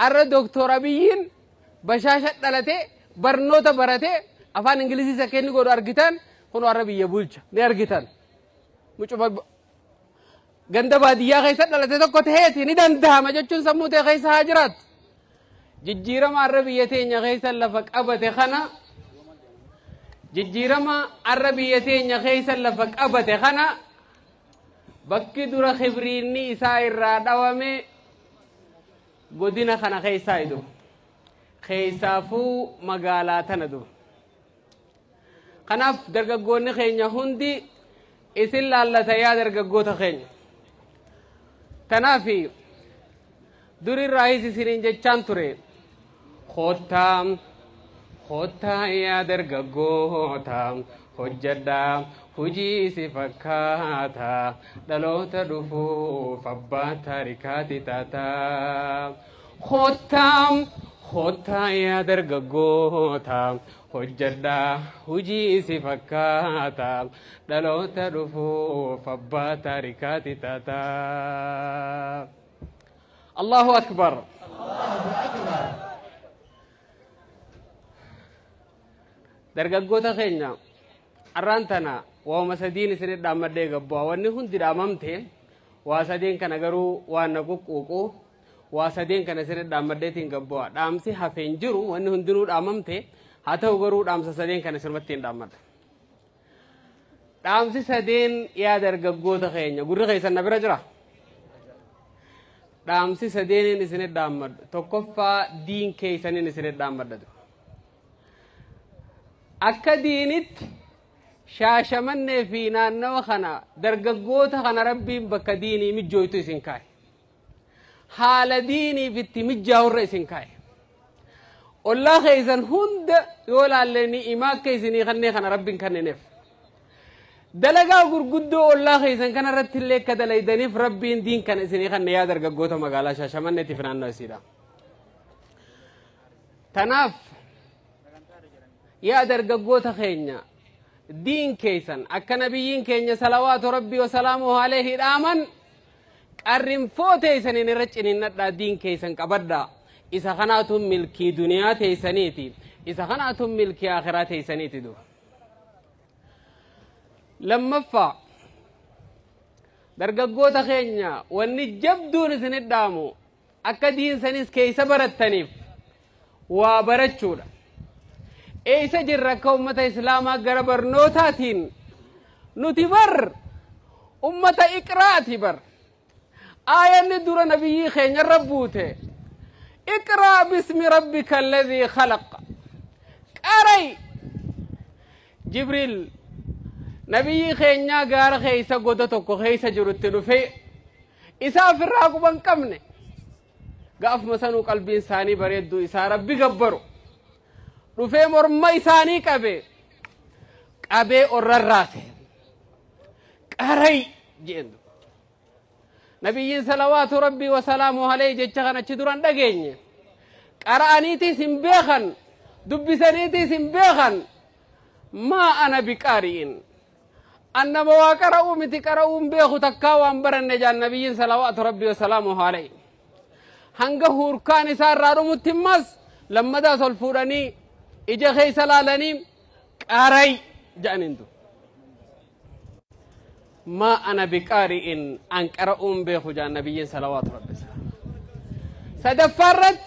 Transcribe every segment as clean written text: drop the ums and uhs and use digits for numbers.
arra doktora biyyin bashasha dhalate barnoota barate afaan ingilizii isa kenni godhu argitan kun arra biyya bulcha ni argitan mucuma ganda baadiyyaa keessa dhalate tokko ta'eeti ni dandahama jechuun sammuu ta'e keessa haa jiraatu jijjiirama arra biyya teenya keessa lafa qabate kana jijjiirama arra biyya teenya keessa lafa qabate kana bakki dura khibriinni isaa irraa dhawame godina kana keessaa idu keessaafuu magaalaa tana du kanaaf dargaggoonni keenya hundi isin laallata yaa dargaggoota keenya tanaafi durirraa isiniin jechaan ture khottaa yaa dargaggoota hojjedhaa hujii si fakkaata dhaloota dhufuuf abbaa taarikaati taata khottaa yaa dargaggoota hojjedhaa hujii si fakkaata dhaloota dhufuuf abbaa taarikaati taata Allahu akbar dargaggoota keenya arrantana waa masadin isin dhaamadde gabbo wanni hundi dhaamamte waa sadeen kana garuu waan naquqququ waa sadeen kana isin dhaamaddeetiin gabbo dhaamsi hafeen jiru wanni hundinuu dhaamamte haa ta'u garuu dhaamsa sadeen kana sirmatti hin dhaamadda dhaamsi sadeen yaa dargaggoota keenya gurri keessan na bira jira dhaamsi sadeen isin dhaamaddu tokkoffaa diin keessaniin isin dhaamaddu akka diinitti shaashamannee fi naannawa kana dargaggoota kana rabbiin bakka diinii mijjooytu isin kaaye haala diiniif itti mijjaa'urra isin kaaye ollaa keessan hunda yoo laalle ni'imaa akka isinii kannee kana rabbiin kenneef dalagaa gurguddoo ollaa keessan kana irratti illee akka dalaydaniif rabbiin diin kana isinii kannee yaa dargaggoota magaalaa shaashamanneetiif naannoo isiidha tanaaf yaa dargaggoota keenya diin keessan akka nabiyyiin keenya salawaatu rabbii wa salaamuhu alayhi dhaaman qarrinfoo teessaniin irra ciniinnadhaa diin keessan qabadhaa isa kanaatu milkii duniyaa teessaniiti isa kanaatu milkii akhiraa teessaniiti du lammaffaa dargaggoota keenya wanni jabduun isin dhaamu akka diin sanis keessa barattaniif waa barachuudha eeysa jirra akka ummata islaamaa gara barnootaatiin nuti bar ummata iqraati bar aayanni dura nabiyyii keenya rabbuute iqraa bismi rabbika alladhii khalaq qaray jibriil nabiyyii keenya gaara keeysa goda tokko keeysa jirutti dhufe isaaf irraa quban qabne gaafuma sanuu qalbiin isaanii bareedduu isaa rabbi gabbaru dhufee morma isaanii qabee orrarraase qaray jeendu nabiyyiin salawaatu rabbii wa salaamuhu alayhi jecha kanachi duran dhageenye qara'aniitis hin beekan dubbisaniitis hin beekan maa ana biqaari'in annama waa qara'uu miti qara'uun beeku takkaa waan baranne jaan nabiyyiin salawaatu rabbii wa salaamuhu alayhi hanga hurkaan isaa irraa dhumutti immas lammadaas ol fuudhanii ija keessa laalanii qaray ja'anintu ما أنا بقارئ أن قرأون بخجان النبي صلوات ربي سدفرت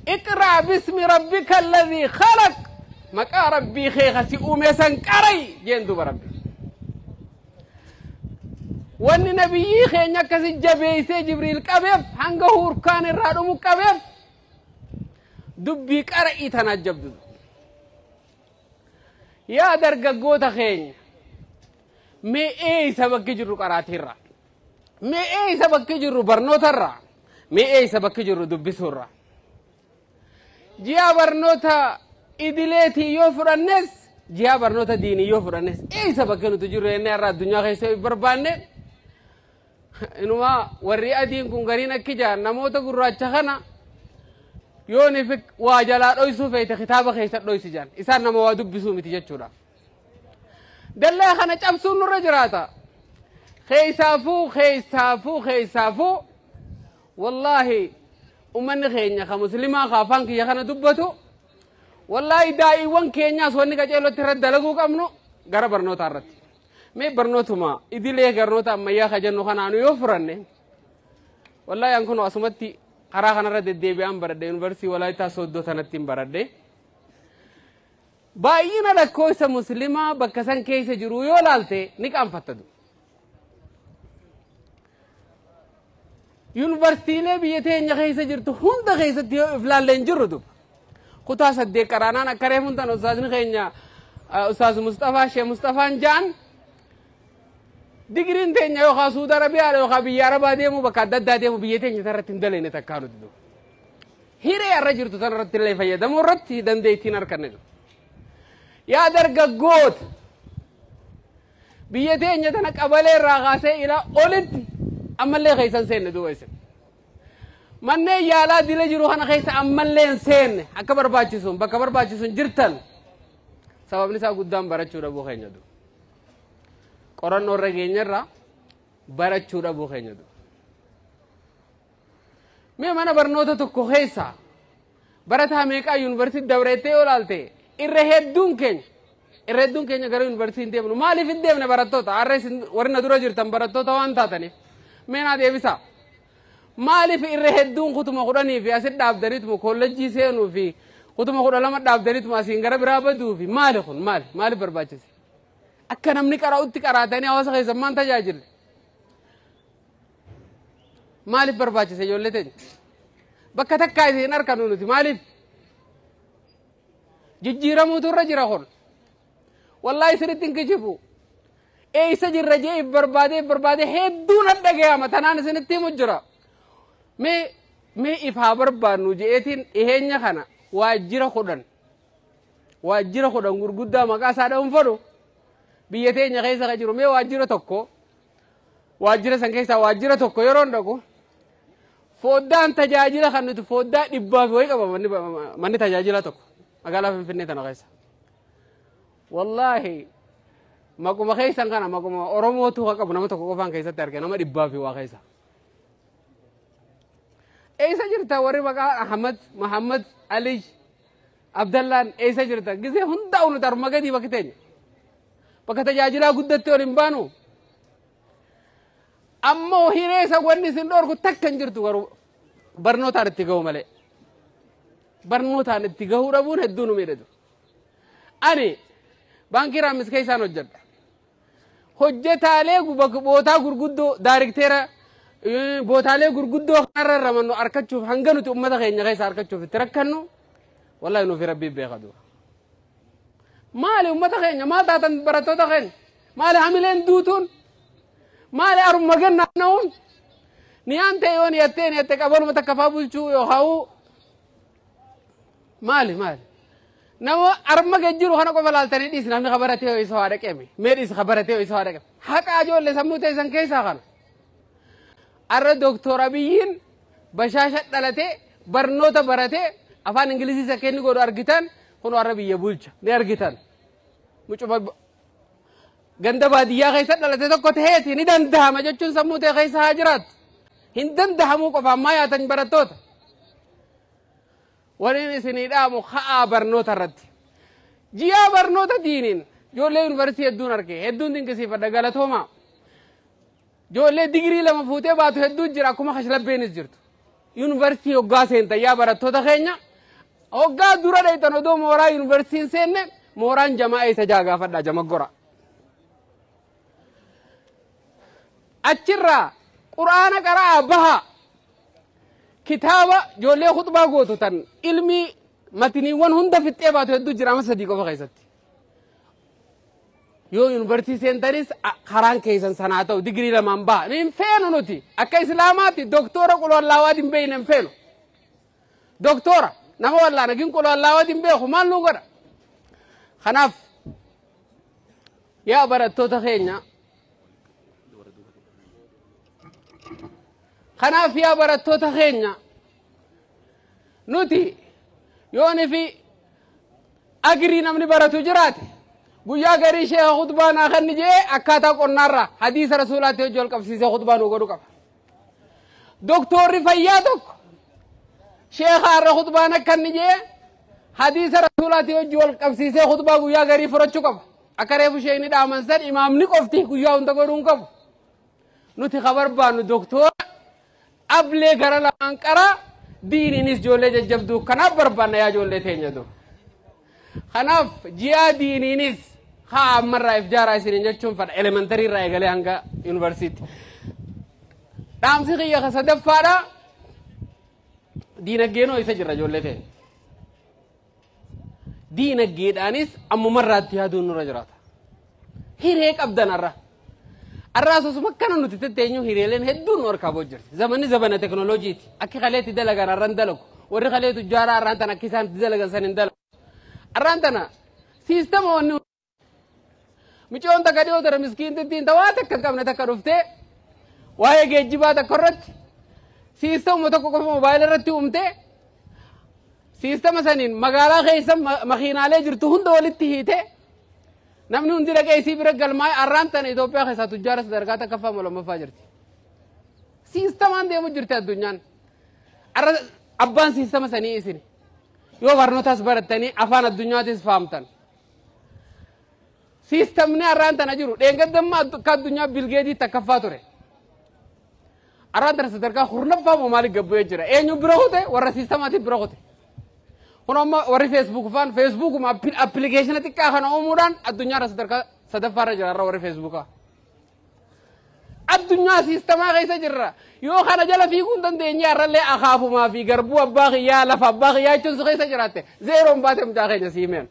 اقرأ باسم ربك الذي خلق مكا ربي خيخسي أميسا قري جندو بربي وان نبي خينيا كسي جبيسي جبريل قبيف هنگا هوركان الرادو مقبيف دبي قرأي تنجب يا درگگوتا خينيا mee eeysa bakki jirru qaraatirra mee eeysa bakki jirru barnootarra mee eeysa bakki jirru dubbisuurra ji'a barnoota idileetii yoo fudhannes ji'a barnoota diinii yoo fudhannes eeysa bakki nuti jirru jennee har'a addunyaa keessa barbaanne inuma warri adiin kun gariin akki jaan namoota gurraacha kana yoo nifik waa jalaa dhoysuu feete kitaaba keessa dhoysi jaan isaan nama waa dubbisuu miti jechuudha دلّا خنا جابسون الرجراتا خيسافو والله ummanni keenya ka muslimaa ka afaan kiyya kana dubbatu wallahi daa'iiwwan keenyaas wanni qaceelotti irratti dalaguu qabnu gara barnoota irratti mee barnootuma idilee barnoota ammayyaa ka jennu kanaanu yoo furanne wallahi an kun asumatti karaa kanarra deddeebi'aan baradhe yuunivarsiitii Walaayittaa Sooddoo tanatti hin baradhe baay'ina lakkoofsa muslimaa bakka san keessa jiru yoo laalte ni qaanfattadu. Yuunivarsiitiilee biyya teenya keessa jirtu hunda keessatti yoo iflaalleen jirru duba kutaa 8 qaraanaan akka reefuun tan ustaasni keenya ustaas Mustafaa Sheekh Mustafaan jaan digiriin teenya yookaan Suudi Arabiyaa yookaan biyya Arabaa deemu bakka adda addaa deemu biyya teenya irratti hin daleene takkaa nuti duba hiree irra jirtu tan irratti illee fayyadamuu irratti dandeettiin harkanne duba yaa dargaggoota biyya teenya tana qabalee irraa kaasee ila olitti ammallee keessan seenne duba isin manneen yaalaa dila jiru kana keessa ammallee seenne akka barbaachisuun bakka barbaachisuun jirtan sababni isaa guddaan barachuu dhabuu keenya duba qorannoo irra geenyarra barachuu dhabuu keenya duba mee mana barnoota tokko keessa barataa meeqaa yuunivarsiitii dabreettee yoo laalte irra hedduun keenya gara yuunivarsiitiin deemnu maaliif hin deemne barattoota har'a isin warri na dura jirtan barattoota waan taataniif mee naa deebisa maaliif irra hedduun kutuma 10 fi asit dhaabdaniituma koolleejjii seenuu fi kutuma 12 dhaabdaniituma asiin gara biraa baduu fi maali kun maaliif barbaachise akka namni qara'utti qaraatanii hawaasa keessan maan tajaajille maaliif barbaachise ijoollee teenya bakka takkaa isin harkanu nuti maaliif jijjiiramuutu irra jira kun wallahi isinitti hin kijibu eessa jirra jee barbaade hedduun dhagayama tanaan isinitti himu jira mee ifaa barbaannu jeetiin dhiheenya kana waajjira 10 gurguddaa maqaa isaa dha'uun fedhu biyya teenya keessa ka jiru mee waajjira san keessaa waajjira tokko yeroo dhaqu foddaan tajaajila kan nuti foddaa 100 fi wayi qaba manni tajaajila tokko magaalaa Finfinnee tana keessa wallahi maquma keessan kana maquma Oromootu qabu nama tokko qofaan keessatti arge nama 100 fi waa keessa eessa jirta warri maqaa Ahmad Muhammad Ali Abdallaan eessa jirta gisee hunda unu tarma gadi bakka teenya bakka tajaajilaa guddatti waliin baanu ammoo hireessa wanni isin dhorku takka hin jirtu garuu barnootaan itti ga'u malee barnootaan itti ga'uu dhabuun hedduu nu miidhatu ani baankii Raamis keessaan hojjedha hojjetaalee bootaa gurguddoo daarikteera bootaalee gurguddoo kanarra ramannu arkachuuf hanga nuti ummata keenya keessa arkachuuf itti rakkannu wallahi nuufi rabbii beeka du'a maali ummata keenya maal taatan barattoota keenya maali hamileen duutuun maali aruma ganna'uun niyaante yoon yatte qabaluma takka faa bulchuu yookaan maali nama arma gajjiru kana qofa laaltanii dhiis namni kabaratee yoo isa waa dhaqeeme mee dhiis kabaratee yoo isa waa dhaqeeme haqa ijoollee sammuu teessan keessaa kana arra Doktor Abiyyiin bashaasha dhalatee barnoota baratee afaan Ingilizii isa kenni godhu argitan kun arra biyya bulcha ni argitan mucuma ganda baadiyyaa keessa dhalatee tokko ta'eeti ni dandahama jechuun sammuu ta'e keessa haa jiraatu hin dandahamuu qofa ammaa yaatan barattoota waliin isinii dhaamu haa barnoota irratti jiyaa barnoota diiniin ijoollee yuunivarsiitii hedduun arge hedduun dinqisiifadha galatooma ijoollee digirii 2 fuutee baatu hedduun jira akkuma hashlabbeenis jirtu yuunivarsiitii hoggaa seenta yaa barattoota keenya hoggaa dura dheeytan odoo mooraa yuunivarsiitiin seenne mooraan jamaa isa jaagaafadha jamaggora achirraa quraana qaraa baha kitaaba ijoollee khutbaa gootu tan ilmi matiniiwwan hunda fixxee baatu hedduu jira ama 3 qofa keessatti yoo yuunivarsiitii seentanis karaan keessan sanaa ta'u digirii 2 baha hin feenu nuti akka islaamaatti doktora qulwallaawaa din beeyne hin feenu doktora nama wallaana gin qulwallaawaa din beeku maal nu godha kanaaf yaa barattoota keenya kanaaf yaa barattoota keenya nuti yooni fi agrii namni baratu jiraate guyyaa garii sheekha khutbaan akhanni jee akkaataa qonnaarra hadiisa rasuulaatti hojii wal qabsiisee khutbaan godhu qaba doktorri fayyaa tokko شيخ هذا خطبة كنجة حديث رسولاتي وجوال قبسيسة خطبة ويا غريب فرشكم أكره شيء ندى منسر إمام نكفتي كويا وندقرون كم نتي خبر بانو دكتور أبلي غرلا أنكرا ديني نس جولة جبدو كنا بربنا يا جولة تيجي دو خناف جيا ديني نس خا مرة إفجار عايزين نجتشون فر elementary رأي قالي هنگا university تامسي خيا خسدف فارا دينك جينو يسجل رجولة تين دينك جيد أنيس أم مرة تيادون رجرات هيريك أبدا نرى الرأس سمكنا نتتتينيو هيريلين هدون وركابوجر زمن تكنولوجي أكي خليت دلقا نرندلك وري خليت جارا رانتنا كيسان دلقا سنندلك الرانتنا سيستم ونو ميشون تكاديو ترى مسكين تدين تواتك كم نتكرفته وهي جيبات كرت سيستم متوقف موبايل رتي أمته سيستم سنين مقالة خيسم مخينالة جرتهون دولتي هيته نمني undira كيسي برك الماء أرانتنا إثيوبيا خيسات تجارة درجات كفا ملهم فاجرتي سيستم عندي مجرتة الدنيا أبان سيستم سنين إسني يو ورنوتاس برتني أفان الدنيا تسفامتن سيستم نه أرانتنا جرو دينك دم كالدنيا بيلجيدي تكفاتوره أرانتنا سدركا خورنا فامو مالك جبوه جرا إنيو برهوته ورا سيستم أتي برهوته هنوما وري فيسبوك ما أبليكيشن تكا خنا أموران الدنيا رس دركا سدفارة جرا وري فيسبوكا الدنيا سيستم غيسا جرا يو خنا جلا في كون دنيا رلي أخافو ما في غربو أباغي يا لفا أباغي يا تشوز غيسا جراته زيرو مباتم جاكي جسيمين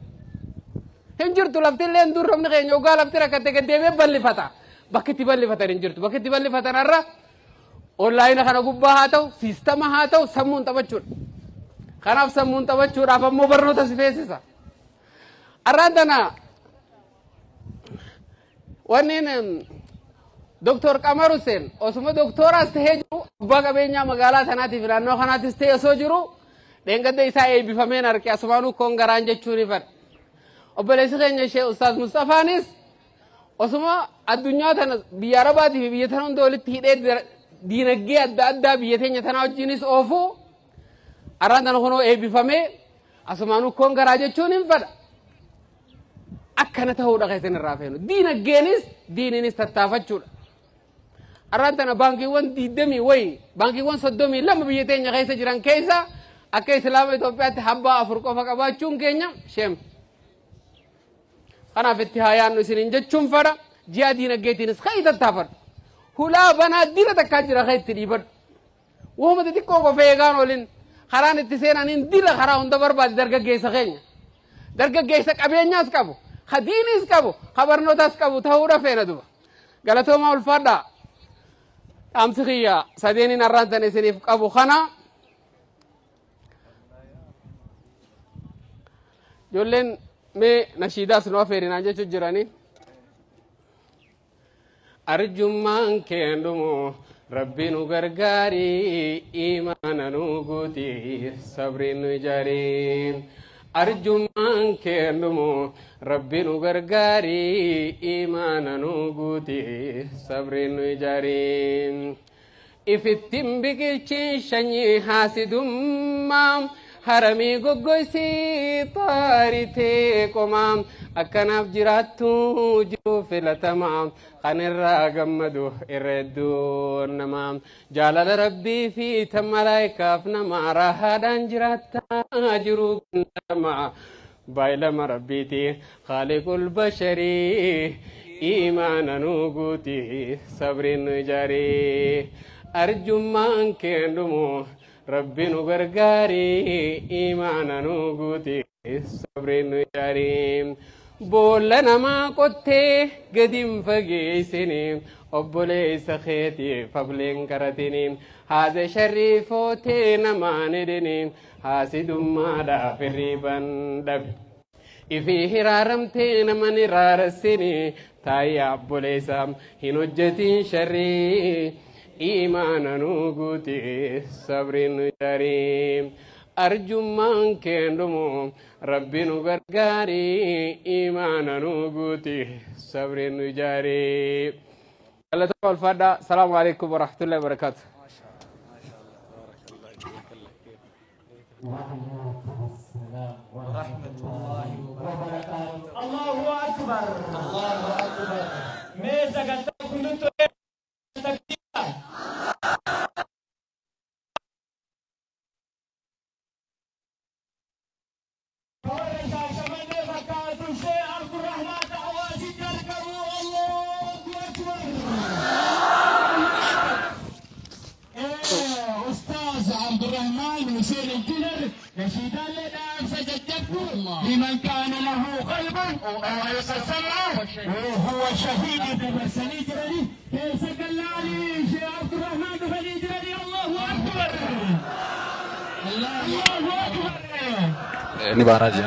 هنجرتو لفتلين دور رمنا خين يوغا لفترا كتك ديمي بلي فتا بكتي بلي فتا هنجرتو بكتي بلي فتا نرى أونلاين خنا قبا هاتو سيستم هاتو سمون تبچون خناف سمون تبچون أفا مبرنو تسفيسيسا أرادنا ونين دكتور كامر حسين اسمه دكتور استهجرو باغا بينيا مغالا ثناتي فلانو خناتي استهجرو دنگد إسا أي بفهمين أركي أسمانو كونغران جتشوري فر وبليس خيني شيء أستاذ مصطفى نيس اسمه الدنيا ثنا بيارباتي بيتهنون دولة تيري دينجي أدى بيتهني ثنا وجينيس أوفو أرادنا خنو أي بفهمي أسمانو كونغران جتشوري فر أكنته هو دقيقتين الرافعين دينينيس تتافجور أرانتنا بانكي وان ديدمي وين بانكي وان صدومي لما بيتين يغيس جيران كيسا أكي سلام إثيوبيا حبا أفرقو فكبا چون كينيا شم أنا في اتهايان نسينين جتشون فرا جيا دينا جيتينس خيطة تافر هلا بنا دينا تكاجر خيط تريبر وهم تتكو كفيغان ولين خران اتسينانين ديلا خراون دبر بعد درجة جيسا خينيا درجة جيسا كابين ناس كابو خدينيس كابو خبرنو تاس كابو تهورا فينا دوبا قالتو ما الفردا أمسخيا سديني نرانتني سنيف كابو خنا جولين مي نشيدا سنوا فيرنا جتشو جراني أرجمان كندمو ربي نغرغاري إيمانا نغوتي صبري نجاري أرجمان كندمو ربي نغرغاري إيمانا نغوتي صبري نجاري إفتم بكيشي شني حاسدم مام حرمي غوغوسي طاريتي كمام أكناف جراتو جو فلتمام خنرا غمدو إردو نمام جلال ربي في تملايكا فنما راهدان جراتا جرو نما بايلم ربيتي خالق البشري إيمانا نغوتي صبر نجاري أرجمان كندمو ربي نغرغاري إيمانا نغوتي صبر نجاري بولنا ما قطي قديم فقيسني أبولي سخيتي فبلين كرتني هذا شريفوتي نمان ديني حاسد مادا في الريبان دب إفي هرارمتي نمان رارسني تايا أبولي سام هنوجتي شري إيمانا نغوتي صبر نجاري أرجمان كندمو ربي نغرغاري إيمانا نغوتي صبر نجاري الله تعالى الفادة. السلام عليكم ورحمة الله وبركاته. وعليكم السلام ورحمة الله وبركاته. الله أكبر الله أكبر. ميزة قد كنت تكتيكا. نشيدا لنا فجدته لمن كان له قلب وسمع وهو شهيد بمرسلي جري كيف قلالي شيخ عبد الرحمن بفلي جري. الله اكبر الله اكبر. ini baraja